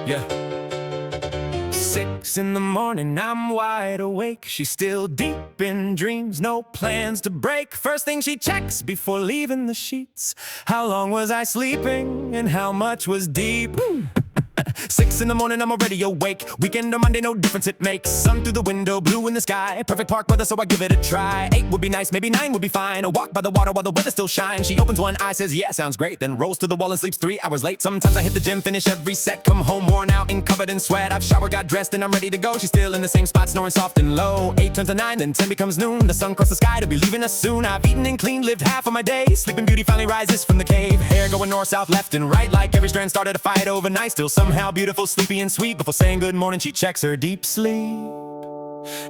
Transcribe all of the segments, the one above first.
Yeah. 6 in the morning, I'm wide awake. She's still deep in dreams, no plans to break. First thing she checks before leaving the sheets: how long was I sleeping and how much was deep? 6 in the morning, I'm already awake. Weekend or Monday, no difference it makes. Sun through the window, blue in the sky. Perfect park weather, so I give it a try. 8 would be nice, maybe 9 would be fine. A walk by the water while the weather still shines. She opens one eye, says yeah, sounds great, then rolls to the wall and sleeps 3 hours late. Sometimes I hit the gym, finish every set, come home worn out and covered in sweat. I've showered, got dressed, and I'm ready to go. She's still in the same spot, snoring soft and low. 8 turns to 9, then 10 becomes noon. The sun crosses the sky to be leaving us soon. I've eaten and cleaned, lived half of my day. Sleeping Beauty finally rises from the cave. Hair going north, south, left, and right, like every strand started a fight overnight. Still somehow beautiful, sleepy and sweet. Before saying good morning, she checks her deep sleep.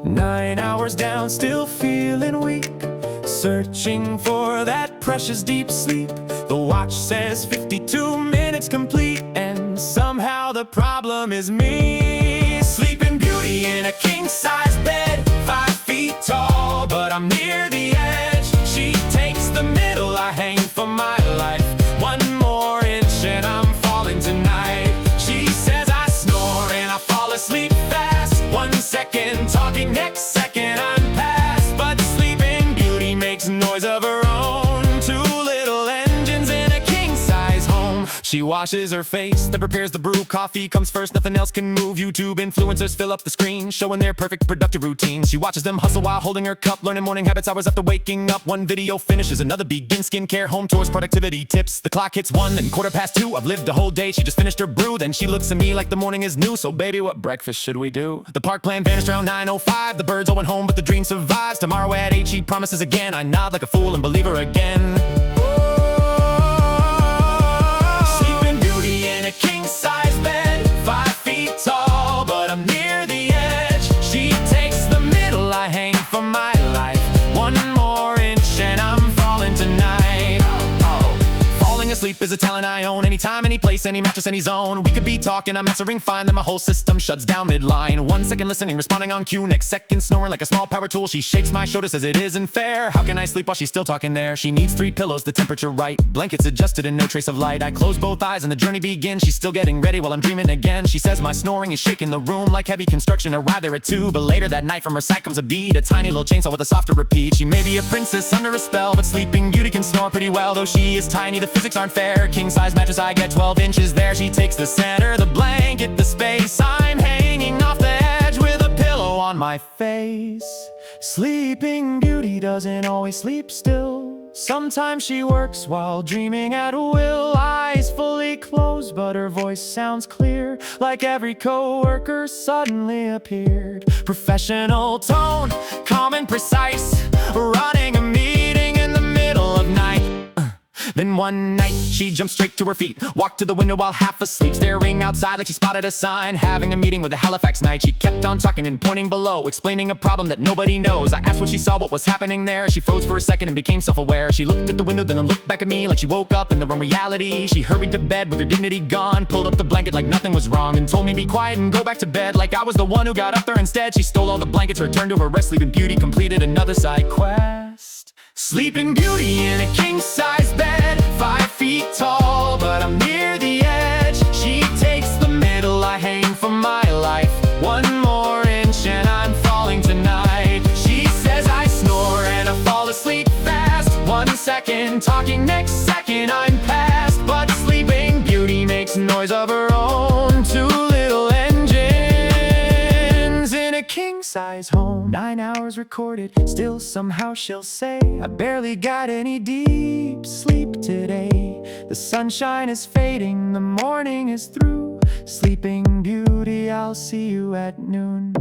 9 hours down, still feeling weak, searching for that precious deep sleep. The watch says 52 minutes complete, and somehow the problem is me. Sleeping Beauty in a king-size bed, 5 feet tall, but I'm near the edge. She takes the middle, I hang for my life. 1 more inch and I'm falling tonight. She says I snore and I fall asleep fast. 1 second talking, next second I'm past. But Sleeping Beauty makes noise of her own. 2 little engines in a king-size home. She washes her face, then prepares the brew. Coffee comes first, nothing else can move. YouTube influencers fill up the screen, showing their perfect productive routines. She watches them hustle while holding her cup, learning morning habits hours after waking up. 1 video finishes, another begins. Skincare, home tours, productivity tips. The clock hits 1, then 2:15. I've lived a whole day, she just finished her brew. Then she looks at me like the morning is new. So baby, what breakfast should we do? The park plan vanished around 9:05. The birds all went home, but the dream survives. Tomorrow at 8 she promises again. I nod like a fool and believe her again. King-size bed, 5 feet tall, but I'm near the edge. She takes the middle, I hang for my life. 1 more inch and I'm falling tonight. Falling asleep is a talent I own. Anytime, any place, any mattress, any zone. We could be talking, I'm answering fine, then my whole system shuts down midline. 1 second listening, responding on cue, next second snoring like a small power tool. She shakes my shoulder, says it isn't fair. How can I sleep while she's still talking there? She needs 3 pillows, the temperature right, blankets adjusted and no trace of light. I close both eyes and the journey begins. She's still getting ready while I'm dreaming again. She says my snoring is shaking the room like heavy construction. Arrived there at 2, but later that night from her side comes a beat, a tiny little chainsaw with a softer repeat. She may be a princess under a spell, but Sleeping Beauty can snore pretty well. Though she is tiny, the physics aren't fair. King-size mattress, I get 12 inches there. She takes the center, the blanket, the space. I'm hanging off the edge with a pillow on my face. Sleeping Beauty doesn't always sleep still. Sometimes she works while dreaming at will. Eyes fully closed, but her voice sounds clear, like every coworker suddenly appeared. Professional tone, calm and precise, running a meeting in the middle of night. Then one night, she jumped straight to her feet, walked to the window while half asleep, staring outside like she spotted a sign, having a meeting with the Halifax Knight. She kept on talking and pointing below, explaining a problem that nobody knows. I asked what she saw, what was happening there. She froze for a second and became self-aware. She looked at the window, then looked back at me like she woke up in the wrong reality. She hurried to bed with her dignity gone, pulled up the blanket like nothing was wrong, and told me be quiet and go back to bed, like I was the one who got up there instead. She stole all the blankets, returned to her rest. Sleeping Beauty completed another side quest. Sleeping Beauty in a king-size bed, 5 feet tall, but I'm near the edge. She takes the middle, I hang for my life. 1 more inch and I'm falling tonight. She says I snore and I fall asleep fast. 1 second talking, next second I'm past. But Sleeping Beauty makes noise of her own. 2 little engines in a king-size home. 9 hours recorded, still somehow she'll say I barely got any deep sleep today. The sunshine is fading, the morning is through. Sleeping Beauty, I'll see you at noon.